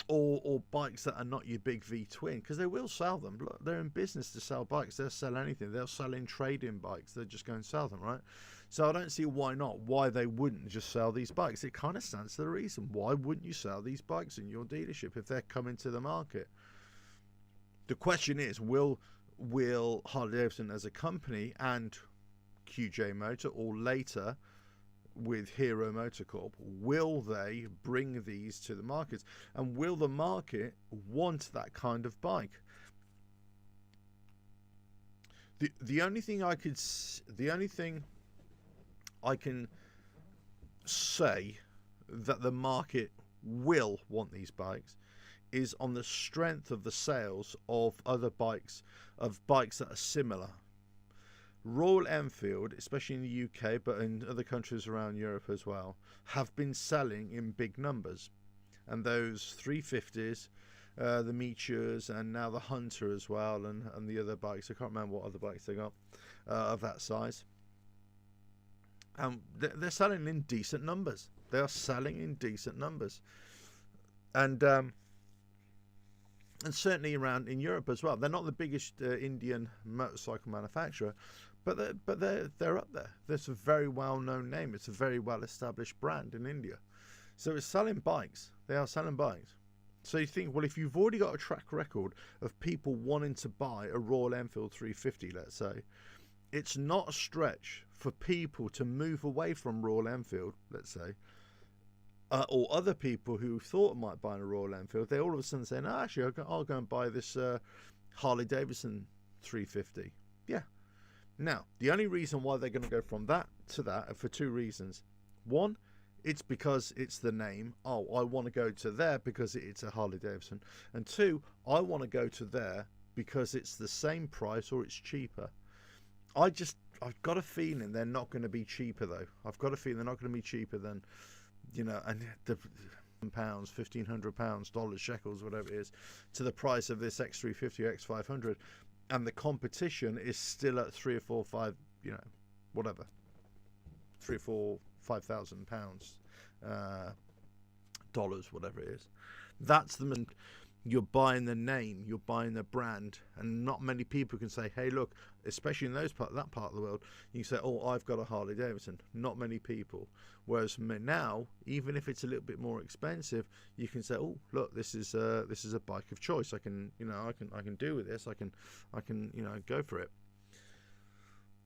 Speaker 1: or bikes that are not your big V-twin, because they will sell them. Look, they're in business to sell bikes. They'll sell anything. They'll sell in trade-in bikes. They'll just go and sell them, right? So I don't see why they wouldn't just sell these bikes. It kind of stands to the reason. Why wouldn't you sell these bikes in your dealership if they're coming to the market? The question is, will Harley Davidson as a company and QJ Motor, or later with Hero Motorcorp, will they bring these to the markets, and will the market want that kind of bike? The only thing I can say that the market will want these bikes is on the strength of the sales of other bikes, of bikes that are similar. Royal Enfield, especially in the UK, but in other countries around Europe as well, have been selling in big numbers. And those 350s, the Meteors, and now the Hunter as well, and the other bikes, I can't remember what other bikes they got of that size. They're selling in decent numbers. They are selling in decent numbers. And certainly around in Europe as well. They're not the biggest Indian motorcycle manufacturer, but they're up there. That's a very well-known name. It's a very well-established brand in India. So it's selling bikes. They are selling bikes. So you think, well, if you've already got a track record of people wanting to buy a Royal Enfield 350, let's say, it's not a stretch for people to move away from Royal Enfield, let's say, or other people who thought might buy a Royal Enfield. They all of a sudden say, no, actually, I'll go and buy this Harley Davidson 350. Yeah. Now, the only reason why they're going to go from that to that are for two reasons. One, it's because it's the name. Oh, I want to go to there because it's a Harley Davidson. And two, I want to go to there because it's the same price or it's cheaper. I've got a feeling they're not going to be cheaper, though. I've got a feeling they're not going to be cheaper than, you know, and the pounds, £1,500, dollars, shekels, whatever it is, to the price of this X350 X500, and the competition is still at £3,000 or £4,000, you know, whatever, £3,000 or £5,000, dollars, whatever it is. That's the. You're buying the name, you're buying the brand, and not many people can say, hey, look, especially in that part of the world, you can say, oh, I've got a Harley Davidson. Not many people. Whereas now, even if it's a little bit more expensive, you can say, oh, look, this is a bike of choice. I can do with this. I can go for it.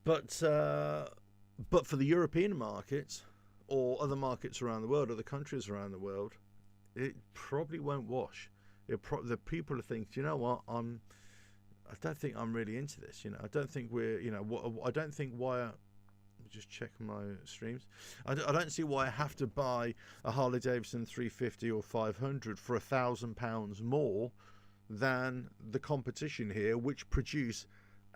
Speaker 1: But for the European markets or other markets around the world, other countries around the world, it probably won't wash. The people think, you know what, I don't think I'm really into this. You know, I don't think we're, you know, I don't think why. Let me just check my streams. I don't see why I have to buy a Harley Davidson 350 or 500 for £1,000 more than the competition here, which produce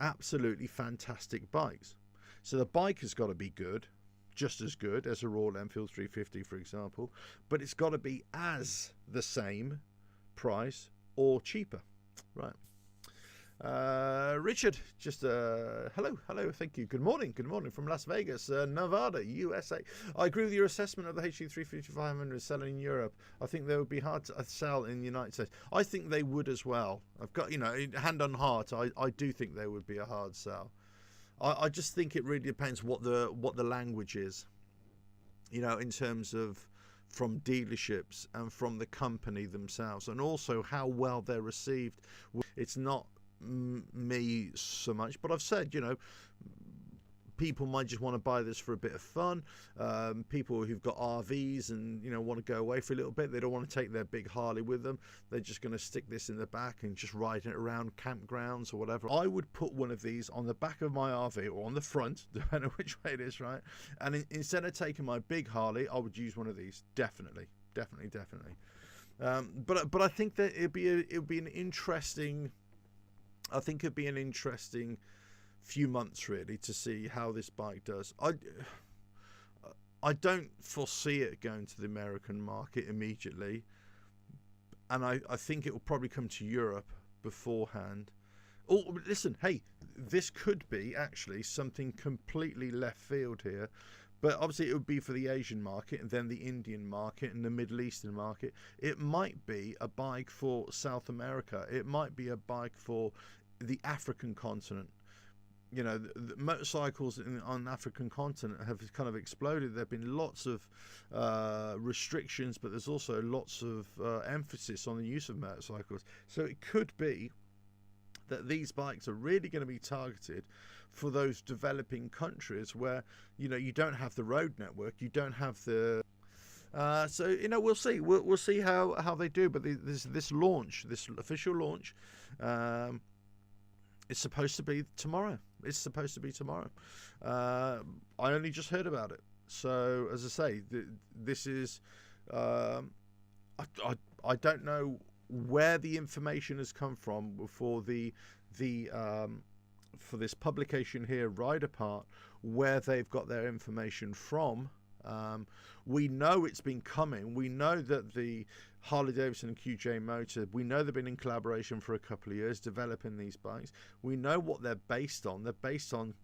Speaker 1: absolutely fantastic bikes. So the bike has got to be good, just as good as a Royal Enfield 350, for example, but it's got to be as the same price or cheaper, right? Richard, just hello, thank you. Good morning from Las Vegas, Nevada, USA. I agree with your assessment of the HG350 500 selling in Europe. I think they would be hard to sell in the United States. I think they would as well. I've got, you know, hand on heart, I do think they would be a hard sell. I just think it really depends what the language is, you know, in terms of from dealerships and from the company themselves, and also how well they're received. It's not me so much, but I've said, you know, people might just want to buy this for a bit of fun. People who've got RVs and, you know, want to go away for a little bit, they don't want to take their big Harley with them, they're just going to stick this in the back and just ride it around campgrounds or whatever. I would put one of these on the back of my RV or on the front, depending on which way it is, right? And instead of taking my big Harley, I would use one of these. Definitely. But I think that it'd be an interesting. I think it'd be an interesting few months really to see how this bike does. I don't foresee it going to the American market immediately, and I think it will probably come to Europe beforehand. Oh, listen, hey, this could be actually something completely left field here, but obviously it would be for the Asian market and then the Indian market and the Middle Eastern market. It might be a bike for South America. It might be a bike for the African continent. You know, the motorcycles on the African continent have kind of exploded. There have been lots of restrictions, but there's also lots of emphasis on the use of motorcycles. So it could be that these bikes are really going to be targeted for those developing countries where, you know, you don't have the road network, you don't have the so, you know, we'll see. We'll see how they do. But this official launch, it's supposed to be tomorrow. I only just heard about it. So, as I say, this is. I don't know where the information has come from for for this publication here, Ride Apart, where they've got their information from. We know it's been coming. We know that the Harley Davidson and QJ Motor, we know they've been in collaboration for a couple of years developing these bikes. We know what they're based on. They're based on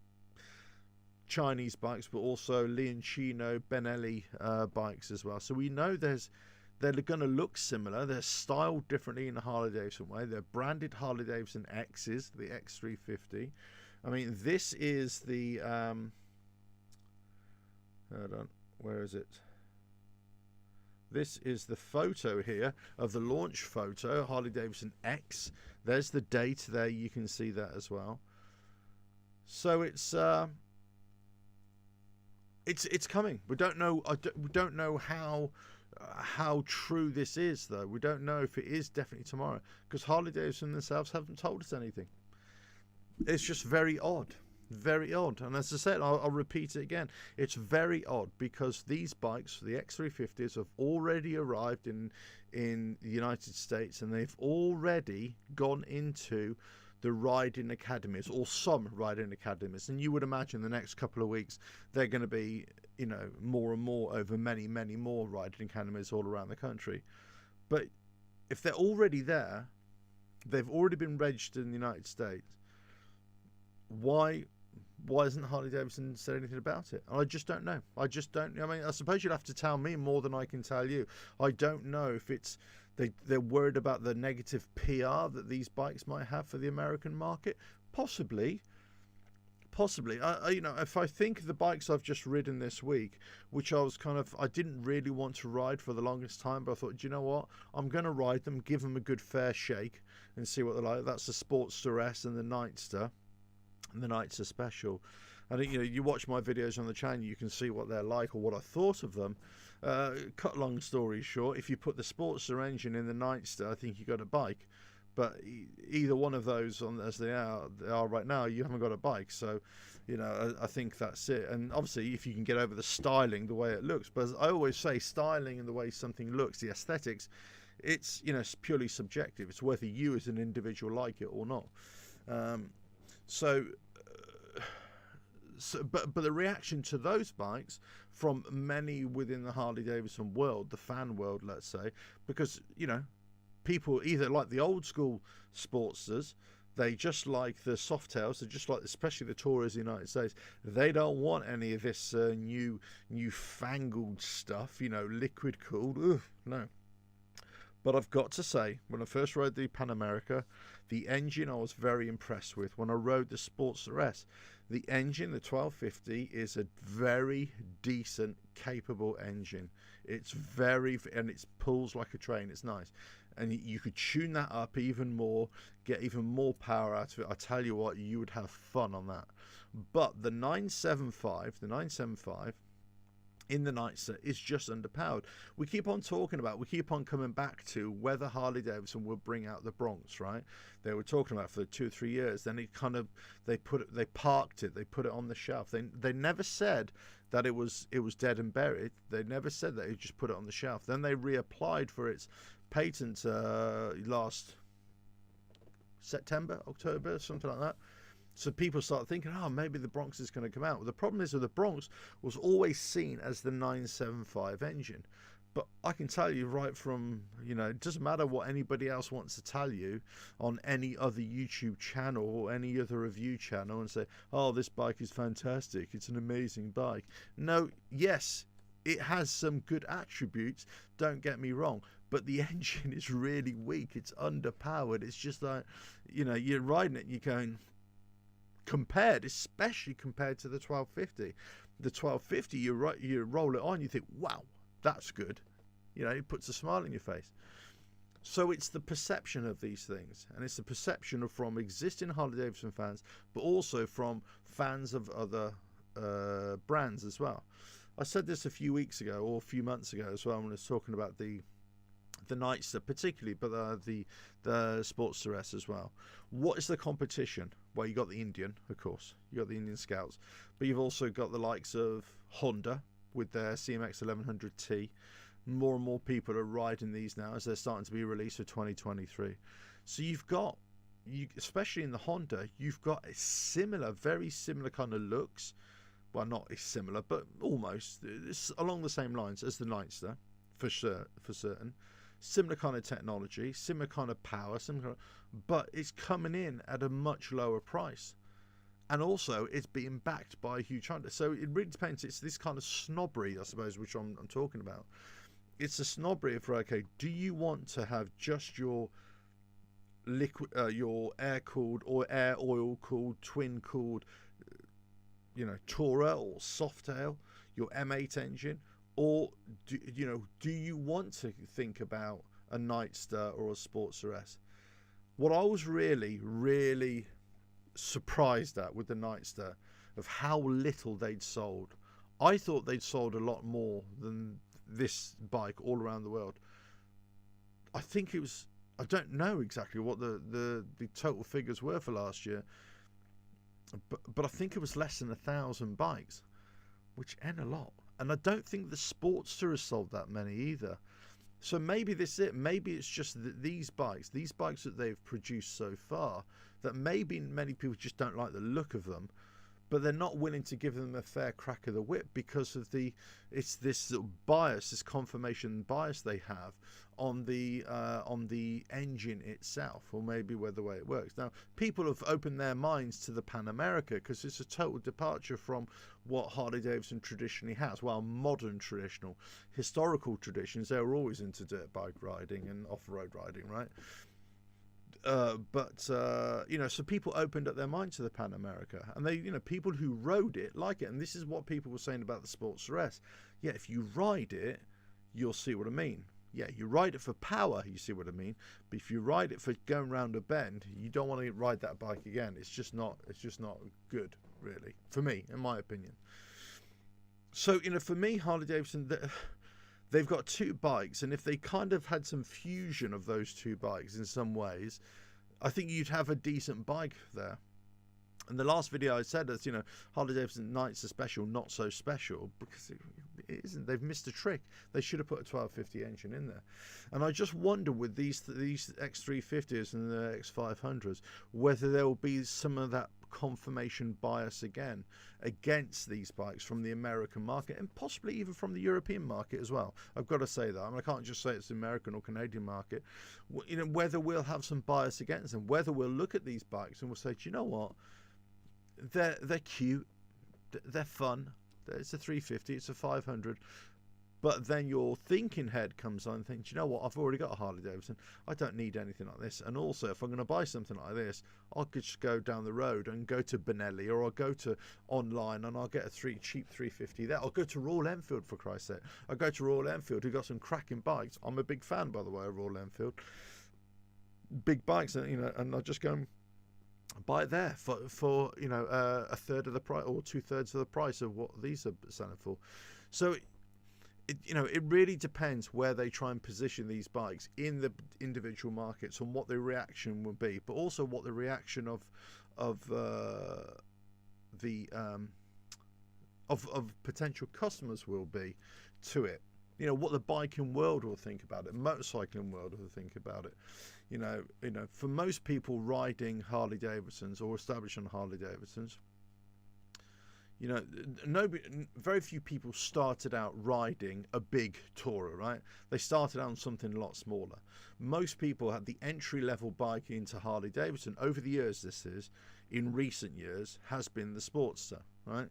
Speaker 1: Chinese bikes, but also Leoncino, Benelli bikes as well. So we know they're going to look similar. They're styled differently in a Harley Davidson way. They're branded Harley Davidson X's, the X350. I mean, this is the hold on, where is it? This is the photo here of the launch photo, Harley Davidson X. There's the date there. You can see that as well. So it's coming. We don't know. We don't know how true this is, though. We don't know if it is definitely tomorrow, because Harley Davidson themselves haven't told us anything. It's just very odd. Very odd. And as I said, I'll repeat it again, it's very odd because these bikes, the X350s, have already arrived in the United States, and they've already gone into the riding academies, or some riding academies, and you would imagine the next couple of weeks they're going to be, you know, more and more over many more riding academies all around the country. But if they're already there, they've already been registered in the United States, why hasn't Harley Davidson said anything about it? I just don't know. I mean, I suppose you'll have to tell me more than I can tell you. I don't know if it's they're worried about the negative PR that these bikes might have for the American market. Possibly. You know, if I think of the bikes I've just ridden this week, which I didn't really want to ride for the longest time, but I thought, do you know what? I'm going to ride them, give them a good fair shake, and see what they're like. That's the Sportster S and the Nightster. And the Nightster Special. I think, you know, you watch my videos on the channel, you can see what they're like or what I thought of them. Cut long story short, if you put the Sportster engine in the Nightster, I think you got a bike. But either one of those, as they are right now, you haven't got a bike. So, I think that's it. And obviously, if you can get over the styling, the way it looks. But as I always say, styling and the way something looks, the aesthetics, it's it's purely subjective. It's whether you as an individual like it or not. But the reaction to those bikes from many within the Harley Davidson world, the fan world, let's say, because people either like the old school Sportsters, they just like the Softails, they just like, especially the Tourers in the United States. They don't want any of this newfangled stuff, liquid cooled. No. But I've got to say, when I first rode the Pan America, the engine I was very impressed with. When I rode the Sportster S, the engine, the 1250, is a very decent, capable engine. It's and it pulls like a train. It's nice. And you could tune that up even more, get even more power out of it. I tell you what, you would have fun on that. But the 975 in the Nightster is just underpowered. We keep on coming back to whether Harley Davidson will bring out the Bronx, right? They were talking about it for 2 or 3 years. Then they parked it, they put it on the shelf. They never said that it was dead and buried. They never said that. They just put it on the shelf. Then they reapplied for its patent last September, October, something like that. So people start thinking, maybe the Bronx is going to come out. Well, the problem is with the Bronx was always seen as the 975 engine. But I can tell you right from, it doesn't matter what anybody else wants to tell you on any other YouTube channel or any other review channel and say, this bike is fantastic, it's an amazing bike. No, yes, it has some good attributes, don't get me wrong. But the engine is really weak. It's underpowered. It's just like, you're riding it and you're going, especially compared to the 1250. The 1250, you roll it on, you think, wow, that's good. It puts a smile on your face. So it's the perception of these things, and it's the perception from existing Harley Davidson fans, but also from fans of other brands as well. I said this a few weeks ago or a few months ago as well when I was talking about the Nightster particularly, but the Sportster S as well. What is the competition? Well, you got the Indian, of course. You got the Indian Scouts, but you've also got the likes of Honda with their CMX 1100T. More and more people are riding these now as they're starting to be released for 2023. So you've got, especially in the Honda, you've got a very similar kind of looks. Well, not similar, but almost. It's along the same lines as the Nightster, for certain. Similar kind of technology, similar kind of power, but it's coming in at a much lower price. And also, it's being backed by a huge Honda. So it really depends. It's this kind of snobbery, I suppose, which I'm talking about. It's a snobbery of, okay, do you want to have just your liquid, your air-cooled or air oil-cooled, twin-cooled, Tourer or Softail, your M8 engine? Or do you want to think about a Nightster or a Sportster S? What I was really, really surprised at with the Nightster of how little they'd sold. I thought they'd sold a lot more than this bike all around the world. I think it was, I don't know exactly what the total figures were for last year, but I think it was less than 1,000 bikes, which ain't a lot. And I don't think the Sportster has sold that many either. So maybe this is it. Maybe it's just that these bikes that they've produced so far, that maybe many people just don't like the look of them, but they're not willing to give them a fair crack of the whip because of it's this sort of bias, this confirmation bias they have on the engine itself, or maybe the way it works. Now, people have opened their minds to the Pan America because it's a total departure from what Harley Davidson traditionally has. Well, modern traditional, historical traditions, they were always into dirt bike riding and off-road riding, right? So people opened up their mind to the Pan America, and they, people who rode it like it. And this is what people were saying about the Sportster S. Yeah, if you ride it, you'll see what I mean. Yeah, you ride it for power, you see what I mean. But if you ride it for going round a bend, you don't want to ride that bike again. It's just not good, really, for me, in my opinion. So, for me, Harley Davidson, they've got two bikes, and if they kind of had some fusion of those two bikes in some ways, I think you'd have a decent bike there. And the last video I said is, Harley Davidson Nights are special, not so special, because it isn't. They've missed a trick. They should have put a 1250 engine in there. And I just wonder with these X350s and the X500s, whether there will be some of that confirmation bias again against these bikes from the American market, and possibly even from the European market as well. I've got to say that. I mean, I can't just say it's the American or Canadian market. Whether we'll have some bias against them, whether we'll look at these bikes and we'll say, do you know what? They're cute, they're fun. It's a 350, it's a 500, but then your thinking head comes on and thinks, you know what? I've already got a Harley Davidson. I don't need anything like this. And also, if I'm going to buy something like this, I could just go down the road and go to Benelli, or I'll go to online and I'll get a cheap 350 there. I'll go to Royal Enfield, for Christ's sake. I'll go to Royal Enfield, who got some cracking bikes. I'm a big fan, by the way, of Royal Enfield. Big bikes, and I'll just go and buy it there for a third of the price or 2/3 of the price of what these are selling for. So it really depends where they try and position these bikes in the individual markets and what the reaction will be, but also what the reaction of potential customers will be to it. What the biking world will think about it, motorcycling world will think about it. For most people riding Harley Davidsons or established on Harley Davidsons, very few people started out riding a big tourer, right? They started out on something a lot smaller. Most people had the entry-level bike into Harley Davidson. Over the years, in recent years, has been the Sportster, right?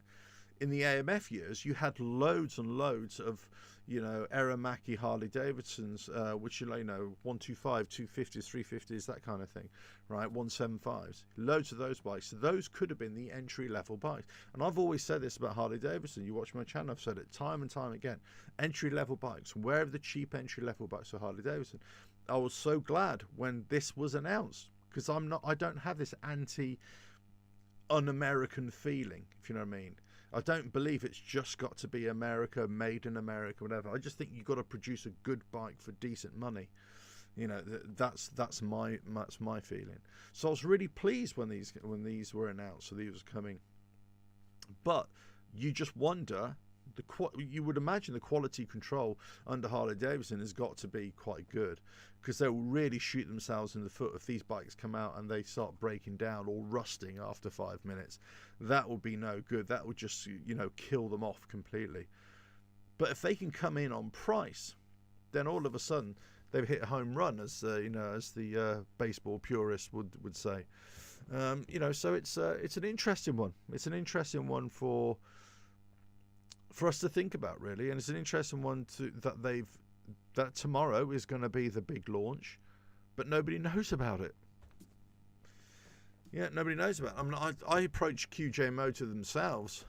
Speaker 1: In the AMF years, you had loads and loads of, Aramaki Harley Davidsons, which 125, 250s, 350s, that kind of thing, right? 175s, loads of those bikes. So those could have been the entry-level bikes. And I've always said this about Harley Davidson. You watch my channel, I've said it time and time again. Entry-level bikes. Where are the cheap entry-level bikes for Harley Davidson? I was so glad when this was announced, because I don't have this un-American feeling, if you know what I mean. I don't believe it's just got to be America, made in America, whatever. I just think you've got to produce a good bike for decent money. That's my feeling. So I was really pleased when these were announced, so these was coming. But you just wonder, you would imagine the quality control under Harley Davidson has got to be quite good, because they'll really shoot themselves in the foot if these bikes come out and they start breaking down or rusting after 5 minutes. That would be no good. That would just kill them off completely. But if they can come in on price, then all of a sudden they've hit a home run, as the baseball purists would say. So it's an interesting one. It's an interesting one for us to think about, really, and it's an interesting one that tomorrow is going to be the big launch, but nobody knows about it. Yeah, nobody knows about it. I mean, I approached QJ Motor themselves,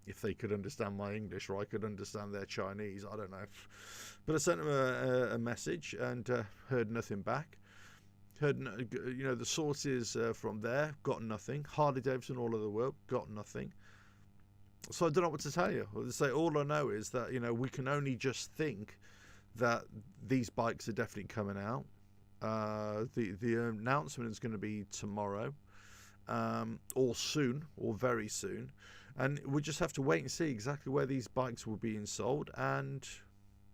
Speaker 1: if they could understand my English, or I could understand their Chinese, I don't know. But I sent them a message and heard nothing back. The sources from there got nothing. Harley Davidson, all over the world, got nothing. So I don't know what to tell you. All I know is that we can only just think that these bikes are definitely coming out. The announcement is going to be tomorrow, or soon, or very soon, and we just have to wait and see exactly where these bikes will be sold and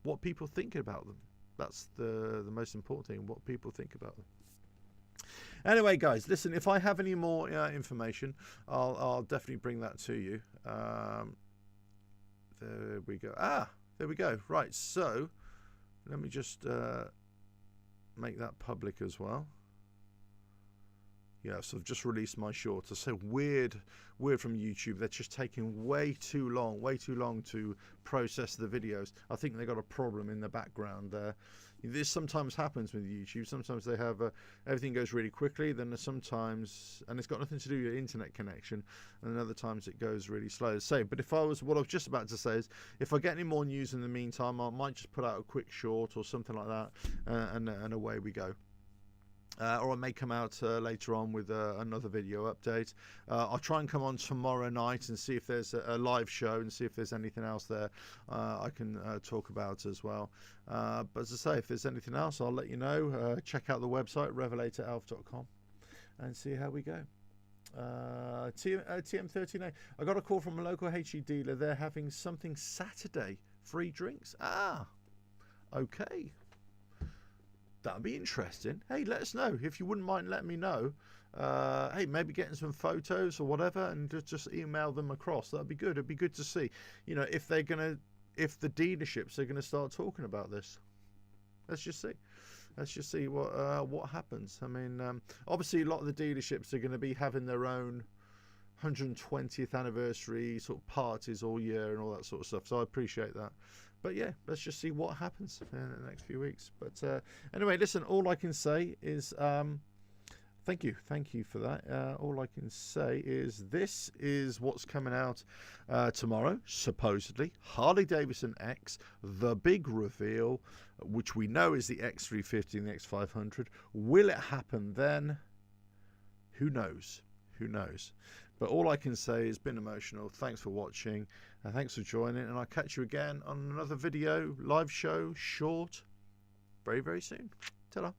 Speaker 1: what people think about them. That's the most important thing, what people think about them. Anyway, guys, listen, if I have any more information, I'll definitely bring that to you. There we go. There we go. Right, so let me just make that public as well. Yeah, so I've just released my short. It's so weird from YouTube. They're just taking way too long to process the videos. I think they got a problem in the background there. This sometimes happens with YouTube. Sometimes they have everything goes really quickly. Then sometimes, and it's got nothing to do with your internet connection. And other times it goes really slow. But what I was just about to say is, if I get any more news in the meantime, I might just put out a quick short or something like that, and away we go. or I may come out later on with another video update. I'll try and come on tomorrow night and see if there's a live show and see if there's anything else there I can talk about as well. But as I say, if there's anything else, I'll let you know. Check out the website, revelatoralf.com, and see how we go. TM39. I got a call from a local HE dealer. They're having something Saturday, free drinks. Okay. That'd be interesting. Hey, let us know if you wouldn't mind letting me know. Hey, maybe getting some photos or whatever, and just email them across. That'd be good. It'd be good to see, if the dealerships are gonna start talking about this. Let's just see. Let's just see what happens. I mean, obviously a lot of the dealerships are going to be having their own 120th anniversary sort of parties all year and all that sort of stuff. So I appreciate that. But yeah, let's just see what happens in the next few weeks. But anyway, listen, all I can say is thank you for that. All I can say is this is what's coming out tomorrow, supposedly. Harley Davidson X, the big reveal, which we know is the X350 and the X500. Will it happen then? Who knows? Who knows? But all I can say is been emotional. Thanks for watching. Thanks for joining. And I'll catch you again on another video, live show, short, very, very soon. Ta-da.